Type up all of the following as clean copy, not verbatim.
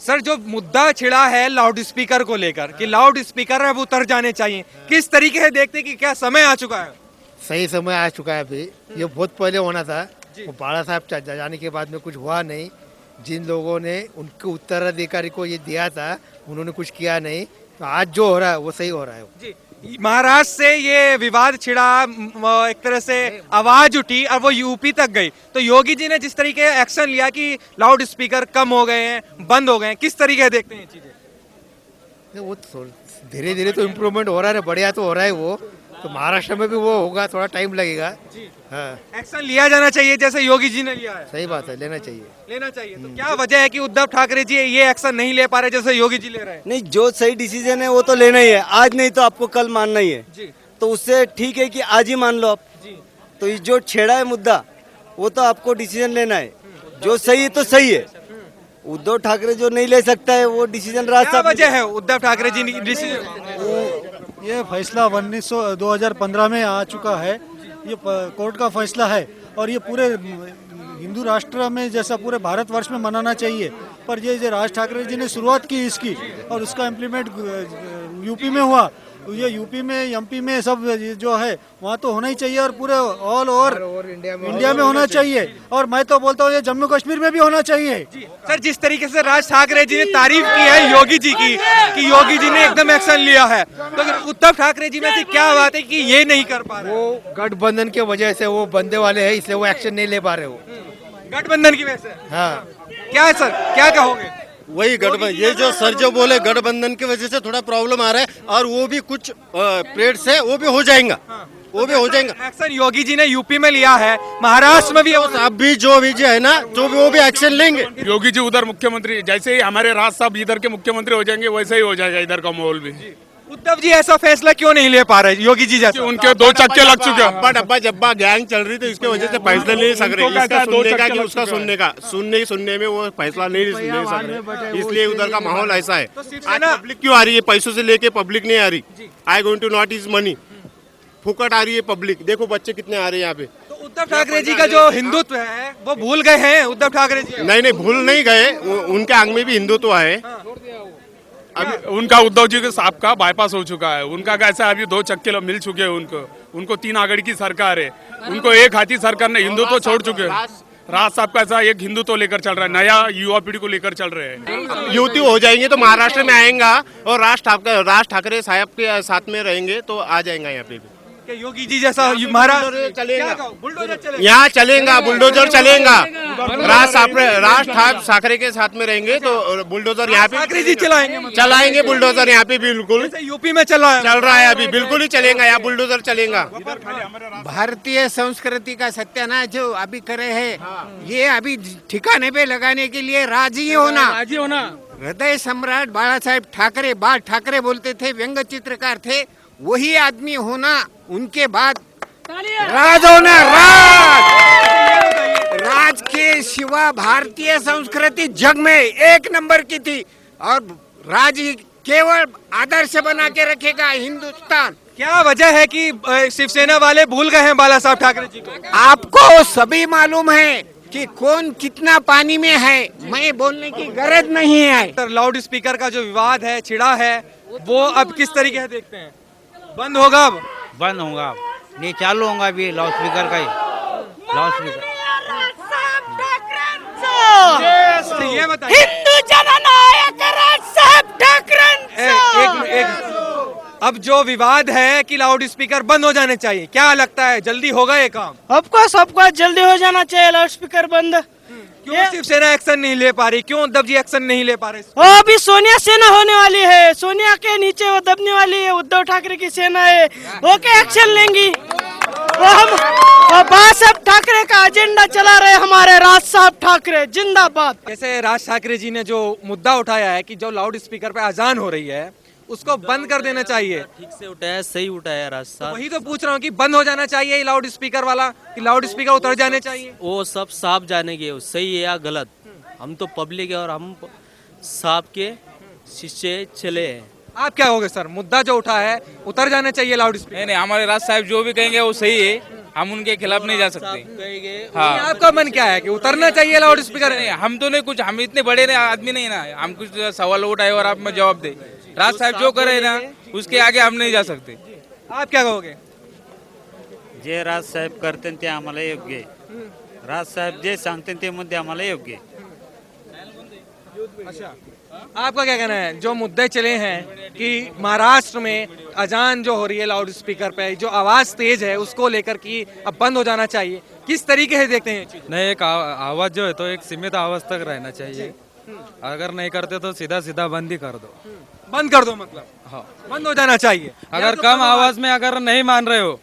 Sir जो मुद्दा छिड़ा है लाउड स्पीकर को लेकर कि लाउड स्पीकर अब उतर जाने चाहिए, किस तरीके से देखते हैं कि क्या समय आ चुका है? सही समय आ चुका है अभी। ये बहुत पहले होना था। वो बाला साहब जाने के बाद में कुछ हुआ नहीं। जिन लोगों ने उनके उत्तराधिकारी को ये दिया था उन्होंने कुछ किया नहीं, तो आज जो हो रहा है वो सही हो रहा है। जी, महाराष्ट्र से ये विवाद छिड़ा, एक तरह से आवाज उठी और वो यूपी तक गई, तो योगी जी ने जिस तरीके एक्शन लिया कि लाउड स्पीकर कम हो गए हैं, बंद हो गए हैं, किस तरीके से देखते हैं ये चीजें? वो धीरे धीरे तो इम्प्रूवमेंट हो रहा है, बढ़िया तो हो रहा है वो। तो महाराष्ट्र में भी वो होगा, थोड़ा टाइम लगेगा। हाँ, एक्शन लिया जाना चाहिए जैसे योगी जी ने लिया है। सही बात है, लेना चाहिए। लेना चाहिए। तो क्या वजह है कि उद्धव ठाकरे जी ये एक्शन नहीं ले पा रहे जैसे योगी जी ले रहे हैं? नहीं, जो सही डिसीजन है वो तो लेना ही है, आज नहीं तो आपको कल मानना ही है। जी तो उससे ठीक है कि आज ही मान लो आप। जी। तो ये जो छेड़ा है मुद्दा, वो तो आपको डिसीजन लेना है। जो सही है तो सही है। उद्धव ठाकरे जो नहीं ले सकता है वो डिसीजन क्या रास्ता वजह है उद्धव ठाकरे जी ने डिसीजन? ये फैसला 2015 में आ चुका है। ये कोर्ट का फैसला है और ये पूरे हिंदू राष्ट्र में जैसा पूरे भारतवर्ष में मनाना चाहिए। पर ये जो राज ठाकरे जी ने शुरुआत की इसकी और उसका इम्प्लीमेंट यूपी में हुआ, ये यूपी में एमपी में सब जो है वहाँ तो होना ही चाहिए और पूरे ऑल ओवर इंडिया में होना चाहिए। और मैं तो बोलता हूँ ये जम्मू कश्मीर में भी होना चाहिए। सर जिस तरीके से राज ठाकरे जी ने तारीफ की है योगी जी की कि योगी जी ने एकदम एक्शन लिया है, तो अगर उद्धव ठाकरे जी में से क्या बात है कि ये नहीं कर पा रहे? वो गठबंधन की वजह से वो बंदे वाले हैं, इसलिए वो एक्शन नहीं ले पा रहे हो। गठबंधन की वजह से? हाँ, क्या है सर, क्या कहोगे? वही गठबंधन, ये जो सर जो बोले गठबंधन की वजह से थोड़ा प्रॉब्लम आ रहा है, और वो भी कुछ पीरियड से वो भी हो जाएगा। वो भी हो जाएगा। एक्शन योगी जी ने यूपी में लिया है, महाराष्ट्र में भी अब भी जो भी है ना, जो भी वो भी एक्शन लेंगे। योगी जी उधर मुख्यमंत्री, जैसे ही हमारे राज साहब इधर के मुख्यमंत्री हो जाएंगे वैसे ही हो जाएगा इधर का माहौल भी। उद्धव जी ऐसा फैसला क्यों नहीं ले पा रहे योगी जी जैसे? उनके दो चक्के लग चुके हैं। अब्बा डब्बा जब्बा गैंग चल रही, तो इसके वजह से फैसला नहीं ले सक रहे। इसका सुनने का कि उसका सुनने में वो फैसला नहीं ले सक रहे, इसलिए उधर का माहौल ऐसा है। आज पब्लिक क्यों आ रही है? पैसों से लेके पब्लिक नहीं आ रही। I going to not is money, फुकट आ रही है पब्लिक। देखो बच्चे कितने आ रहे हैं यहाँ पे। तो उद्धव ठाकरे जी का जो हिंदुत्व है वो भूल गए हैं उद्धव ठाकरे जी? नहीं, भूल नहीं गए, उनके अंग में भी हिंदुत्व है। अभी उनका उद्धव जी के साहब का बाईपास हो चुका है। उनका कैसा अभी दो चक्के मिल चुके हैं उनको 3 आगड़ की सरकार है। उनको एक हाथी सरकार ने हिंदुत्व छोड़ चुके हैं। राज साहब का ऐसा एक हिंदुत्व लेकर चल रहा है, नया युवा पीढ़ी को लेकर चल रहे हैं। युवती हो जाएंगे तो महाराष्ट्र में आएगा, और राज ठाकरे साहब के साथ में रहेंगे तो आ जाएगा यहाँ पे भी। योगी जी जैसा महाराष्ट्र चलेगा, बुलडोजर चलेगा, यहाँ चलेगा, बुलडोजर चलेगा। राज ठाकरे के साथ में रहेंगे तो बुलडोजर यहाँ पे ठाकरे जी चलाएंगे बुलडोजर यहाँ पे बिल्कुल यूपी में चल रहा है अभी, बिल्कुल ही चलेगा, यहाँ बुलडोजर चलेगा। भारतीय संस्कृति का सत्यानाश जो अभी करे है, ये अभी ठिकाने पे लगाने के लिए राजी होना। हृदय सम्राट बाला साहेब ठाकरे, बाल ठाकरे बोलते थे, व्यंग्य चित्रकार थे, वही आदमी होना, उनके बाद राज होना। राज के सिवा भारतीय संस्कृति जग में 1 नंबर की थी, और राज ही केवल आदर्श बना के रखेगा हिंदुस्तान। क्या वजह है कि शिवसेना वाले भूल गए हैं बाला साहब ठाकरे जी को? आपको सभी मालूम है कि कौन कितना पानी में है, मैं बोलने की गरज नहीं है। लाउड स्पीकर का जो विवाद है, छिड़ा है, वो अब किस तरीके से देखते हैं? बंद होगा? अब बंद होगा, नहीं चालू होगा अभी लाउड स्पीकर का ही। लाउड स्पीकर ये बताइए, हिंदू जननायक राज साहब ठाकरे। अब जो विवाद है कि लाउड स्पीकर बंद हो जाने चाहिए, क्या लगता है जल्दी होगा ये काम? सबको जल्दी हो जाना चाहिए लाउड स्पीकर बंद। क्यों शिवसेना एक्शन नहीं ले पा रही? क्यों उद्धव जी एक्शन नहीं ले पा रहे? वो अभी सोनिया सेना होने वाली है, सोनिया के नीचे वो दबने वाली है, उद्धव ठाकरे की सेना है, वो क्या एक्शन लेंगी? वो हम बाला साहब ठाकरे का एजेंडा चला रहे, हमारे राज साहब ठाकरे जिंदाबाद। जैसे राज ठाकरे जी ने जो मुद्दा उठाया है कि जो लाउड स्पीकर पे अजान हो रही है उसको बंद कर देना चाहिए, ठीक से उठाया, सही उठाया राज साहब। वही तो पूछ रहा हूँ कि बंद हो जाना चाहिए लाउड स्पीकर वाला, कि लाउड स्पीकर उतर जाने चाहिए? वो सब साहब जानेंगे सही है या गलत। हम तो पब्लिक है और हम साहब के शिष्य चले हैं। आप क्या कहोगे सर, मुद्दा जो उठा है उतर जाना चाहिए लाउड स्पीकर? नहीं, हमारे राज साहब जो भी कहेंगे वो सही है, हम उनके खिलाफ नहीं जा सकते। हाँ। आपका मन क्या है कि उतरना चाहिए लाउड स्पीकर? नहीं, हम तो नहीं कुछ, हम इतने बड़े आदमी नहीं ना, हम कुछ सवाल उठाए और आप में जवाब दे। राज साहब जो करे ना उसके आगे हम नहीं जा सकते। आप क्या कहोगे? जे राजसाहेब करते ते आम्हाला योग्य आहे. राजसाहेब जे सांगते ते मुद्दे आम्हाला योग्य आहे. आपका क्या कहना है? जो मुद्दे चले हैं कि महाराष्ट्र में अजान जो हो रही है लाउड स्पीकर पे, जो आवाज तेज है उसको लेकर कि अब बंद हो जाना चाहिए, किस तरीके से देखते हैं ये चीज़? नहीं, एक आवाज जो है तो एक सीमित आवाज तक रहना चाहिए। अगर नहीं करते तो सीधा सीधा बंद ही कर दो। बंद कर दो मतलब? हाँ, बंद हो जाना चाहिए। अगर कम आवाज में अगर नहीं मान रहे हो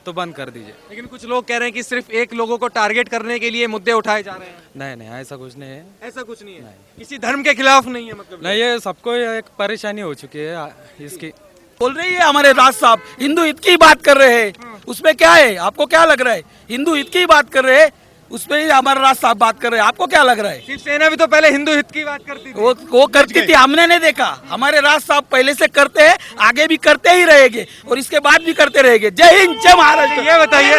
तो बंद कर दीजिए। लेकिन कुछ लोग कह रहे हैं कि सिर्फ एक लोगों को टारगेट करने के लिए मुद्दे उठाए जा रहे हैं। नहीं नहीं, ऐसा कुछ नहीं है। ऐसा कुछ नहीं है, किसी धर्म के खिलाफ नहीं है मतलब? नहीं, ये सबको एक परेशानी हो चुकी है इसकी। बोल रही है हमारे राज साहब हिंदू हित की बात कर रहे हैं, उसमें क्या है? आपको क्या लग रहा है? हिंदू हित की बात कर रहे हैं, उसमें ही हमारे राज साहब बात कर रहे हैं, आपको क्या लग रहा है? शिवसेना भी तो पहले हिंदू हित की बात करती थी। वो करती थी, हमने नहीं देखा। हमारे राज साहब पहले से करते हैं, आगे भी करते ही रहेंगे और इसके बाद भी करते रहेंगे। जय हिंद, जय महाराष्ट्र। ये बताइए,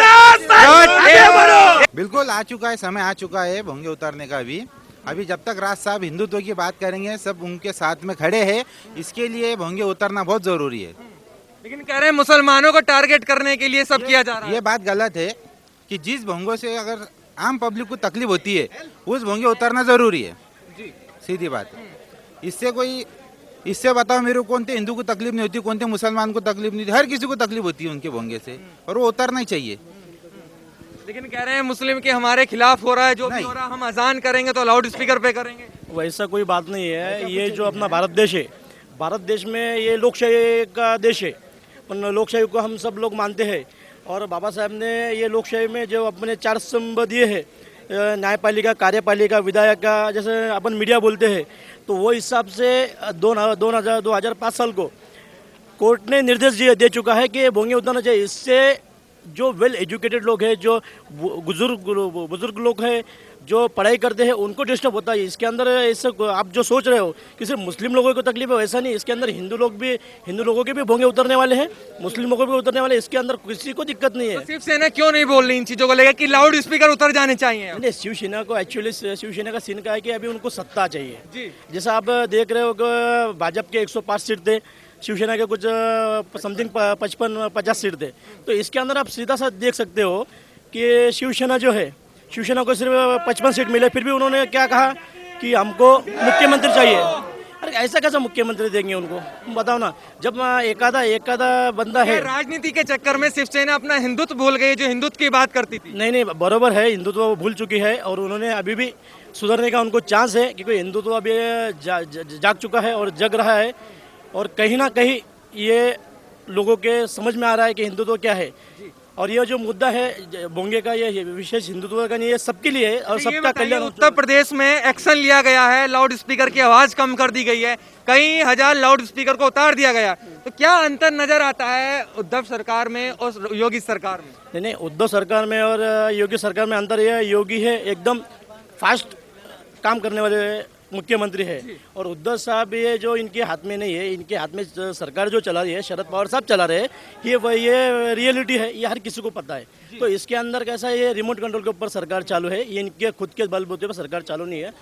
बिल्कुल आ चुका है, समय आ चुका है भोंगे उतारने का भी। अभी जब तक राज साहब हिंदुत्व की बात करेंगे, सब उनके साथ में खड़े हैं, इसके लिए भोंगे उतारना बहुत जरूरी है। लेकिन कह रहे हैं मुसलमानों को टारगेट करने के लिए सब किया जा रहा है। ये बात गलत है कि जिस भोंगों से अगर आम पब्लिक को तकलीफ होती है उस भोंगे उतारना जरूरी है। सीधी बात है। इससे बताओ मेरे को, कौन हिंदू को तकलीफ नहीं होती, कौन मुसलमान को तकलीफ नहीं होती? हर किसी को तकलीफ होती है उनके भोंगे से, और वो उतारना ही चाहिए। लेकिन कह रहे हैं मुस्लिम के हमारे खिलाफ हो रहा है, जो भी हो रहा है, हम अजान करेंगे तो लाउड स्पीकर पे करेंगे। वैसा कोई बात नहीं है। ये जो अपना भारत देश है, भारत देश में ये लोकशाही का देश है, लोकशाही को हम सब लोग मानते हैं। और बाबा साहब ने ये लोकशाही में जो अपने 4 स्तंभ दिए हैं, न्यायपालिका, कार्यपालिका, विधायिका, जैसे अपन मीडिया बोलते हैं, तो वो हिसाब से 2005 साल को कोर्ट ने निर्देश दे चुका है कि भोंगे उतारना चाहिए। इससे जो वेल एजुकेटेड लोग हैं, जो बुजुर्ग लोग हैं, जो पढ़ाई करते हैं, उनको डिस्टर्ब होता है। इसके अंदर ऐसे आप जो सोच रहे हो कि सिर्फ मुस्लिम लोगों को तकलीफ है, वैसा नहीं। इसके अंदर हिंदू लोगों के भी भोंगे उतरने वाले हैं, मुस्लिम लोगों के भी उतरने वाले। इसके अंदर किसी को दिक्कत नहीं है। तो शिवसेना क्यों नहीं बोल रही इन चीजों को लेकर कि लाउड स्पीकर उतर जाने चाहिए? नहीं, शिवसेना को एक्चुअली शिवसेना का सीन का है कि अभी उनको सत्ता चाहिए। जैसा आप देख रहे हो कि भाजपा के 105 सीट थे, शिवसेना के कुछ समथिंग 55-50 सीट थे। तो इसके अंदर आप सीधा सा देख सकते हो कि शिवसेना जो है, शिवसेना को सिर्फ 55 सीट मिले, फिर भी उन्होंने क्या कहा कि हमको मुख्यमंत्री चाहिए। अरे ऐसा कैसा मुख्यमंत्री देंगे उनको? बताओ ना। जब एकादा बंदा है। राजनीति के चक्कर में शिवसेना अपना हिंदुत्व भूल गई, जो हिंदुत्व की बात करती थी। नहीं, बरोबर है, हिंदुत्व वो भूल चुकी है और उन्होंने अभी भी सुधरने का उनको चांस है, क्योंकि हिंदुत्व अभी जाग चुका है और जग रहा है। और कहीं ना कहीं ये लोगों के समझ में आ रहा है कि हिंदुत्व क्या है। और ये जो मुद्दा है भोंगे का, ये विशेष हिंदुत्व का नहीं, ये सबके लिए है और सबका कल्याण। उत्तर प्रदेश में एक्शन लिया गया है, लाउड स्पीकर की आवाज कम कर दी गई है, कई हजार लाउड स्पीकर को उतार दिया गया। तो क्या अंतर नजर आता है उद्धव सरकार में और योगी सरकार में? नहीं, उद्धव सरकार में और योगी सरकार में अंतर यह है, योगी है एकदम फास्ट काम करने वाले मुख्यमंत्री है, और उद्धव साहब ये जो इनके हाथ में नहीं है, इनके हाथ में सरकार जो चला रही है, शरद पवार साहब चला रहे हैं, ये रियलिटी है, ये हर किसी को पता है। तो इसके अंदर कैसा, ये रिमोट कंट्रोल के ऊपर सरकार चालू है, ये इनके खुद के बलबूते पर सरकार चालू नहीं है।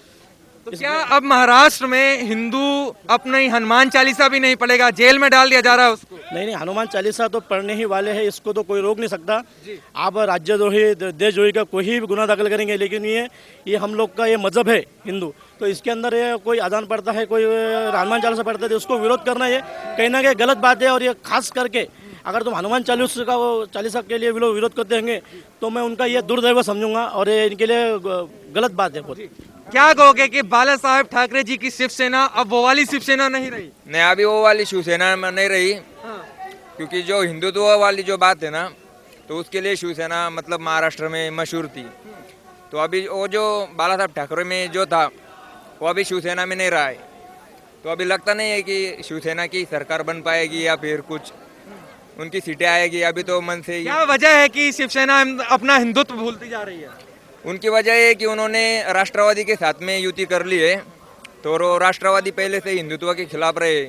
तो क्या अब महाराष्ट्र में हिंदू अपने हनुमान चालीसा भी नहीं पढ़ेगा, जेल में डाल दिया जा रहा है उसको? नहीं, हनुमान चालीसा तो पढ़ने ही वाले हैं, इसको तो कोई रोक नहीं सकता। आप राज्यद्रोही, देशद्रोही का कोई भी गुनाह दाखिल करेंगे, लेकिन ये हम लोग का ये मजहब है हिंदू, तो इसके अंदर ये कोई अजान पढ़ता है, कोई हनुमान चालीसा पढ़ता है, तो उसको विरोध करना ये कहीं ना कहीं गलत बात है। और ये खास करके अगर तुम हनुमान चालीसा के लिए विरोध करते होंगे तो मैं उनका ये दुर्दैव समझूंगा और ये इनके लिए गलत बात है बहुत। क्या कहोगे कि बाला साहेब ठाकरे जी की शिवसेना अब वो वाली शिवसेना नहीं रही? नहीं, अभी वो वाली शिवसेना में नहीं रही, क्योंकि जो हिंदुत्व वाली जो बात है ना, तो उसके लिए शिवसेना मतलब महाराष्ट्र में मशहूर थी। तो अभी वो जो बाला साहेब ठाकरे में जो था वो अभी शिवसेना में नहीं रहा है, तो अभी लगता नहीं है कि शिवसेना की सरकार बन पाएगी या फिर कुछ उनकी सीटें आएगी। अभी तो मन से क्या वजह है कि शिवसेना अपना हिंदुत्व भूलती जा रही है? उनकी वजह है कि उन्होंने राष्ट्रवादी के साथ में युति कर ली है, तो वो राष्ट्रवादी पहले से हिंदुत्व के खिलाफ रहे,